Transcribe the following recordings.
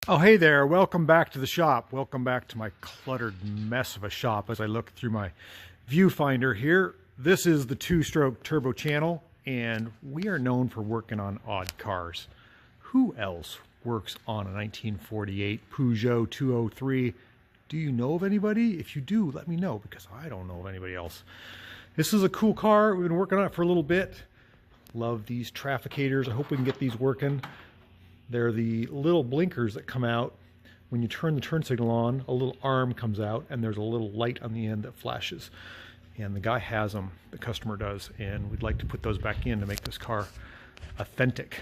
Oh, hey there. Welcome back to the shop. Welcome back to my cluttered mess of a shop as I look through my viewfinder here. This is the two-stroke turbo channel, and we are known for working on odd cars. Who else works on a 1948 Peugeot 203? Do you know of anybody? If you do, let me know, because I don't know of anybody else. This is a cool car. We've been working on it for a little bit. Love these trafficators. I hope we can get these working. They're the little blinkers that come out when you turn the turn signal on. A little arm comes out and there's a little light on the end that flashes. And the guy has them, the customer does, and we'd like to put those back in to make this car authentic.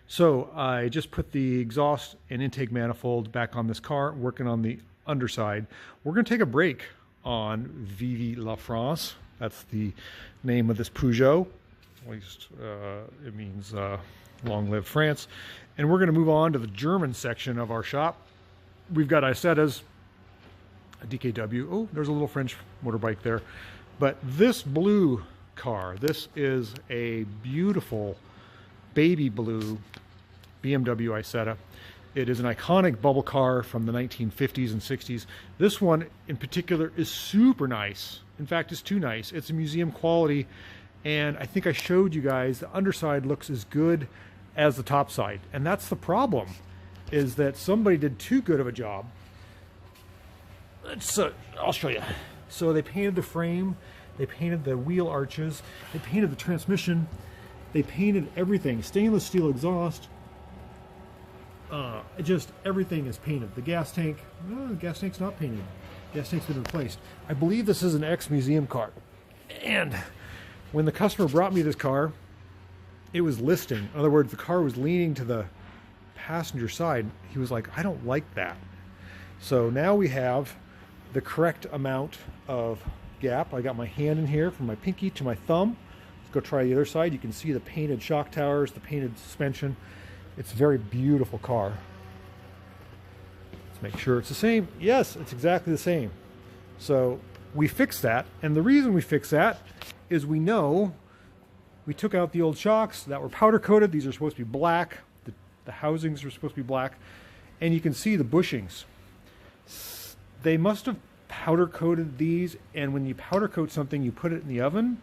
So I just put the exhaust and intake manifold back on this car, working on the underside. We're going to take a break on Vive la France. That's the name of this Peugeot. At least it means long live France. And we're going to move on to the German section of our shop. We've got Isettas, a DKW. Oh, there's a little French motorbike there. But this blue car, this is a beautiful baby blue BMW Isetta. It is an iconic bubble car from the 1950s and 60s. This one in particular is super nice. In fact, it's too nice. It's a museum quality. And I think I showed you guys the underside looks as good as the top side. And that's the problem, is that somebody did too good of a job. I'll show you. So they painted the frame, they painted the wheel arches, they painted the transmission, they painted everything. Stainless steel exhaust. Just everything is painted. The gas tank, the gas tank's not painted. Gas tank's been replaced. I believe this is an ex-museum car. And when the customer brought me this car, it was listing. In other words, the car was leaning to the passenger side. He was like, I don't like that. So now we have the correct amount of gap. I got my hand in here from my pinky to my thumb. Let's go try the other side. You can see the painted shock towers, the painted suspension. It's a very beautiful car. Let's make sure it's the same. Yes, it's exactly the same. So we fixed that. And the reason we fixed that is we know we took out the old shocks that were powder coated. These are supposed to be black. The housings are supposed to be black. And you can see the bushings. They must have powder coated these. And when you powder coat something, you put it in the oven,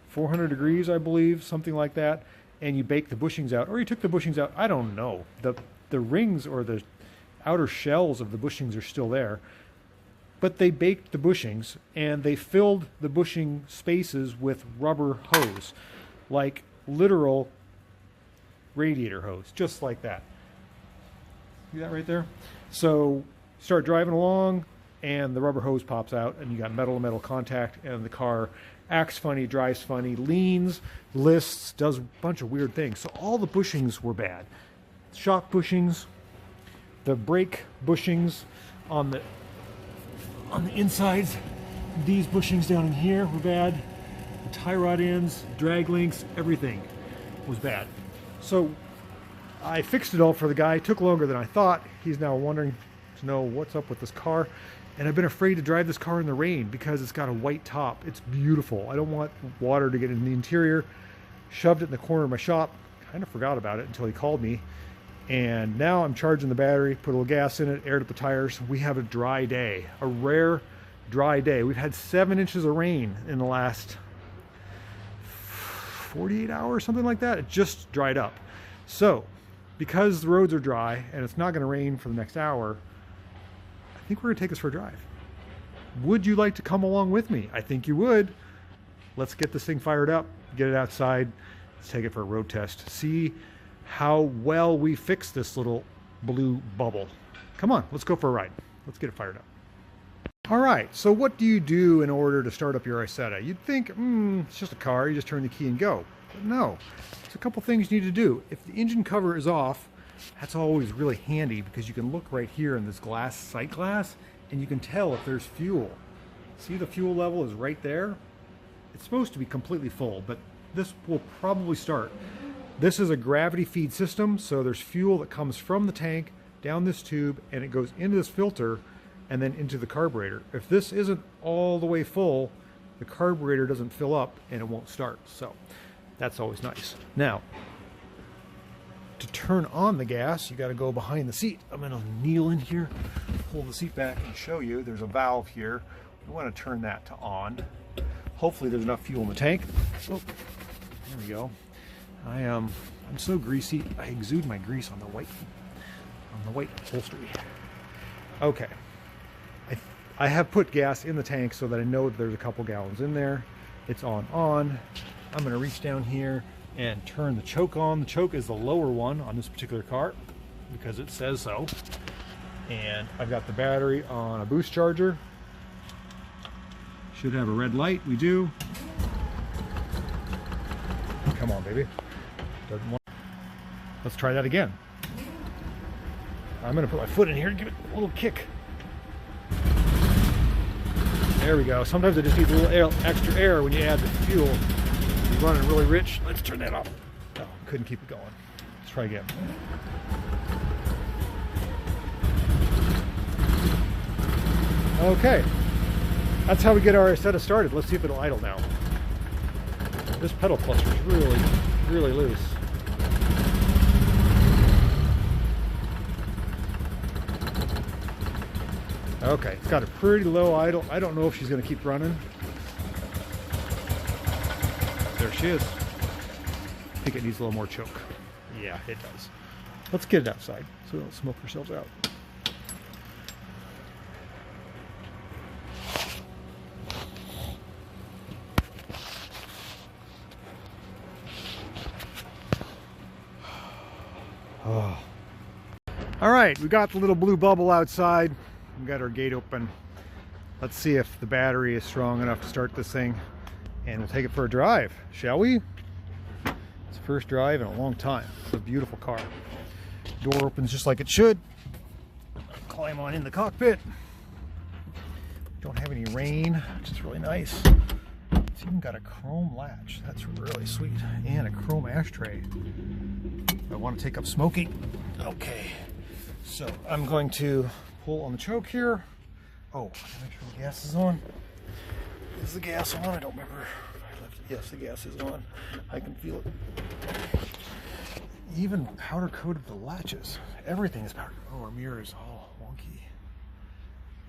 400 degrees, I believe, something like that. And you bake the bushings out. Or you took the bushings out. I don't know. The rings or the outer shells of the bushings are still there. But they baked the bushings and they filled the bushing spaces with rubber hose. Like literal radiator hose, just like that. See that right there? So start driving along and the rubber hose pops out and you got metal to metal contact and the car acts funny, drives funny, leans, lists, does a bunch of weird things. So all the bushings were bad. Shock bushings, the brake bushings on the insides, these bushings down in here were bad. The tie rod ends, drag links, everything was bad. So I fixed it all for the guy. It took longer than I thought. He's now wondering to know what's up with this car. And I've been afraid to drive this car in the rain because it's got a white top. It's beautiful. I don't want water to get in the interior. Shoved it in the corner of my shop. Kind of forgot about it until he called me. And now I'm charging the battery, put a little gas in it, aired up the tires. We have a dry day, a rare dry day. We've had 7 inches of rain in the last 48 hours, something like that. It just dried up. So because the roads are dry and it's not going to rain for the next hour, I think we're going to take this for a drive. Would you like to come along with me? I think you would. Let's get this thing fired up, get it outside. Let's take it for a road test. See how well we fix this little blue bubble. Come on, let's go for a ride. Let's get it fired up. All right, so what do you do in order to start up your Isetta? You'd think, it's just a car, you just turn the key and go. But no, there's a couple things you need to do. If the engine cover is off, that's always really handy because you can look right here in this glass, sight glass, and you can tell if there's fuel. See, the fuel level is right there. It's supposed to be completely full, but this will probably start. This is a gravity feed system, so there's fuel that comes from the tank down this tube and it goes into this filter and then into the carburetor. If this isn't all the way full, the carburetor doesn't fill up and it won't start. So that's always nice. Now, to turn on the gas, you got to go behind the seat. I'm going to kneel in here, pull the seat back and show you. There's a valve here. We want to turn that to on. Hopefully there's enough fuel in the tank. Oh, there we go. I'm so greasy. I exude my grease on the white upholstery. Okay. I have put gas in the tank so that I know that there's a couple gallons in there. It's on. I'm going to reach down here and turn the choke on. The choke is the lower one on this particular car because it says so. And I've got the battery on a boost charger. Should have a red light. We do. Come on, baby. Doesn't want. Let's try that again. I'm going to put my foot in here and give it a little kick. There we go. Sometimes it just needs a little extra air when you add the fuel. You're running really rich. Let's turn that off. No, couldn't keep it going. Let's try again. Okay. That's how we get our Isetta started. Let's see if it'll idle now. This pedal cluster is really, really loose. Okay, it's got a pretty low idle. I don't know if she's going to keep running. There she is. I think it needs a little more choke. Yeah, it does. Let's get it outside so we don't smoke ourselves out. Oh. All right, we got the little blue bubble outside. We got our gate open. Let's see if the battery is strong enough to start this thing, and we'll take it for a drive, shall we? It's the first drive in a long time. It's a beautiful car. Door opens just like it should. Climb on in the cockpit. Don't have any rain, which is really nice. It's even got a chrome latch. That's really sweet. And a chrome ashtray. I want to take up smoking. Okay, so I'm going to pull on the choke here. Oh, make sure the gas is on. Is the gas on? I don't remember if I left it. Yes, the gas is on. I can feel it. Even powder coated the latches. Everything is powder. Oh, our mirror is all wonky.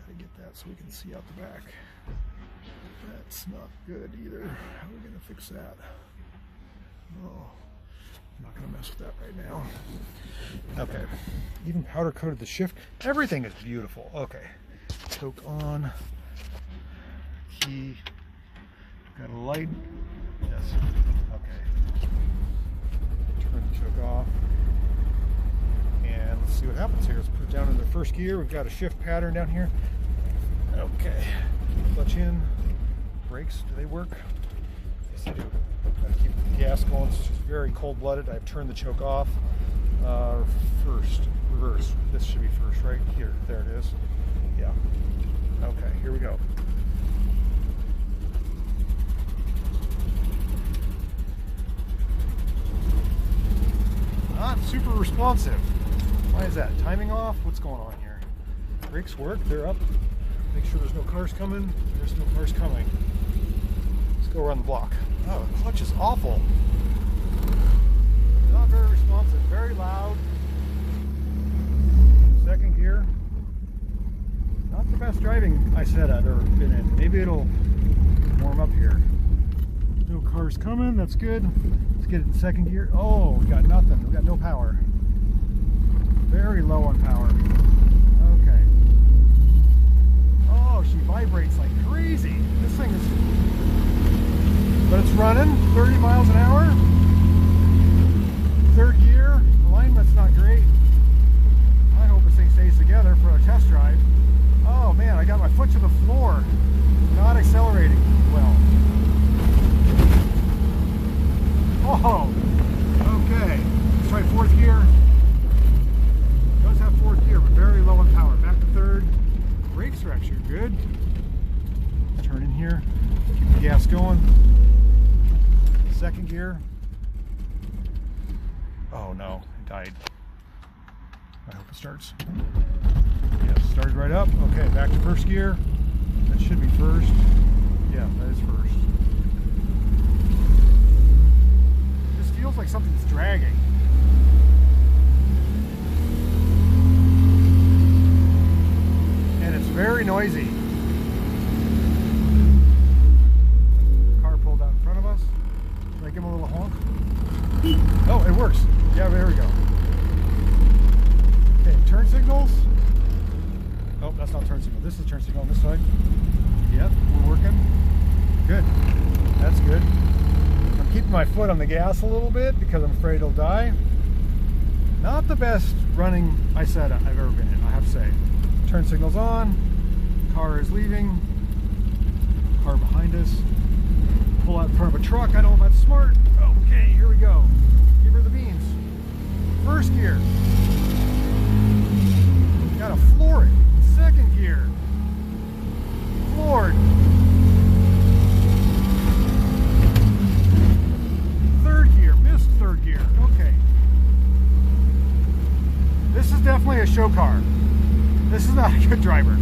Gotta get that so we can see out the back. That's not good either. How are we gonna fix that? Oh, I'm not gonna mess with that right now. Okay, even powder coated the shift. Everything is beautiful. Okay, choke on. Key. Got a light. Yes. Okay. Turn the choke off. And let's see what happens here. Let's put it down in the first gear. We've got a shift pattern down here. Okay. Clutch in. Brakes, do they work? Yes, they do. Got to keep the gas going. It's just very cold-blooded. I've turned the choke off. First, reverse. This should be first, right here. There it is. Yeah. Okay, here we go. Not super responsive. Why is that? Timing off? What's going on here? Brakes work. They're up. Make sure there's no cars coming. There's no cars coming. Let's go around the block. Oh, the clutch is awful. Not very responsive. Very loud. Second gear. Not the best driving Isetta I've ever been in. Maybe it'll warm up here. No cars coming. That's good. Let's get it in second gear. Oh, we got nothing. We got no power. Very low on power. Okay. Oh, she vibrates like crazy. This thing is... But it's running 30 miles an hour. Third gear. Alignment's not great. I hope this thing stays together for a test drive. Oh man, I got my foot to the floor. Not accelerating well. Oh, okay. Let's try fourth gear. It does have fourth gear, but very low on power. Back to third. Brakes are actually good. Turn in here. Keep the gas going. Second gear. Oh no, it died. I hope it starts. Yeah, started right up. Okay, back to first gear. That should be first. Yeah, that is first. This feels like something's dragging. very noisy. Car pulled out in front of us. Should I give him a little honk? Oh, it works. Yeah, there we go. Okay, turn signals. Oh, that's not turn signal. This is turn signal on this side. Yep, we're working. Good. That's good. I'm keeping my foot on the gas a little bit because I'm afraid it'll die. Not the best running Isetta I've ever been in, I have to say. Turn signals on. Car is leaving. Car behind us. Pull out in front of a truck. I don't know if that's smart. Okay, here we go. Give her the beans. First gear. Gotta floor it. Second gear. Floored. Third gear. Missed third gear. Okay. This is definitely a show car. This is not a good driver.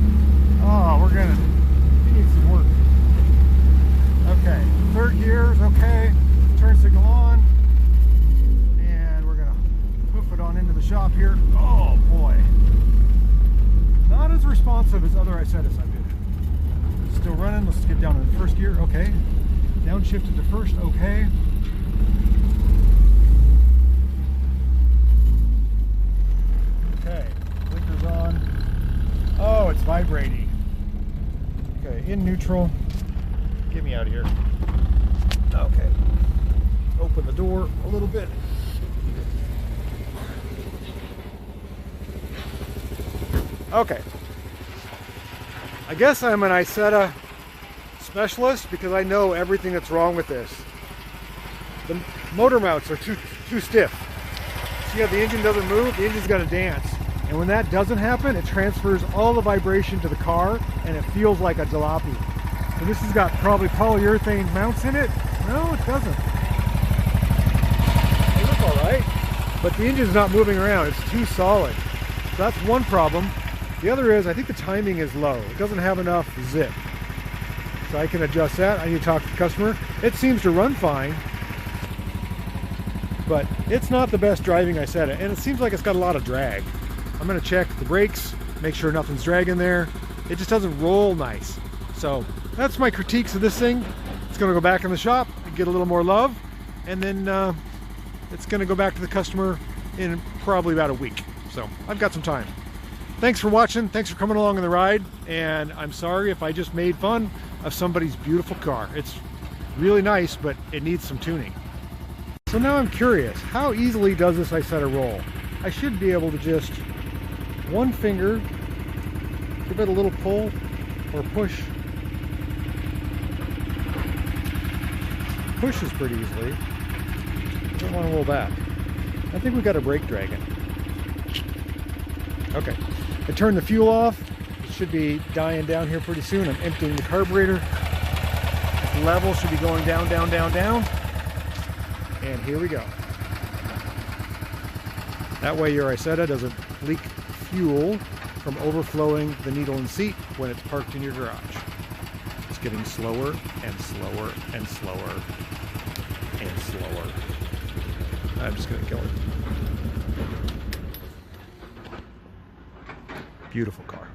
Oh, he needs some work. Okay. Third gear is okay. Turn signal on. And we're gonna hoof it on into the shop here. Oh boy. Not as responsive as other Isettas I've been in. Still running. Let's get down to the first gear. Okay. Downshifted to first. Okay. Okay. Blinker's on. Oh, it's vibrating. Okay. In neutral. Get me out of here. Okay. Open the door a little bit. Okay. I guess I'm an Isetta specialist because I know everything that's wrong with this. The motor mounts are too stiff. See how the engine doesn't move? The engine's got to dance. And when that doesn't happen, it transfers all the vibration to the car and it feels like a jalopy. So this has got probably polyurethane mounts in it. No, it doesn't. They look all right, but the engine's not moving around. It's too solid. So that's one problem. The other is, I think the timing is low. It doesn't have enough zip. So I can adjust that. I need to talk to the customer. It seems to run fine, but it's not the best driving Isetta, and it seems like it's got a lot of drag. I'm gonna check the brakes, make sure nothing's dragging there. It just doesn't roll nice. So that's my critiques of this thing. It's gonna go back in the shop, get a little more love, and then it's gonna go back to the customer in probably about a week. So I've got some time. Thanks for watching, thanks for coming along on the ride, and I'm sorry if I just made fun of somebody's beautiful car. It's really nice, but it needs some tuning. So now I'm curious, how easily does this Isetta roll? I should be able to just one finger, give it a little pull or push. Pushes pretty easily. Don't want to roll back. I think we got a brake dragging. Okay, I turned the fuel off. It should be dying down here pretty soon. I'm emptying the carburetor. This level should be going down, down, down, down. And here we go. That way your Isetta doesn't leak fuel from overflowing the needle and seat when it's parked in your garage. It's getting slower and slower and slower and slower. I'm just gonna kill it. Beautiful car.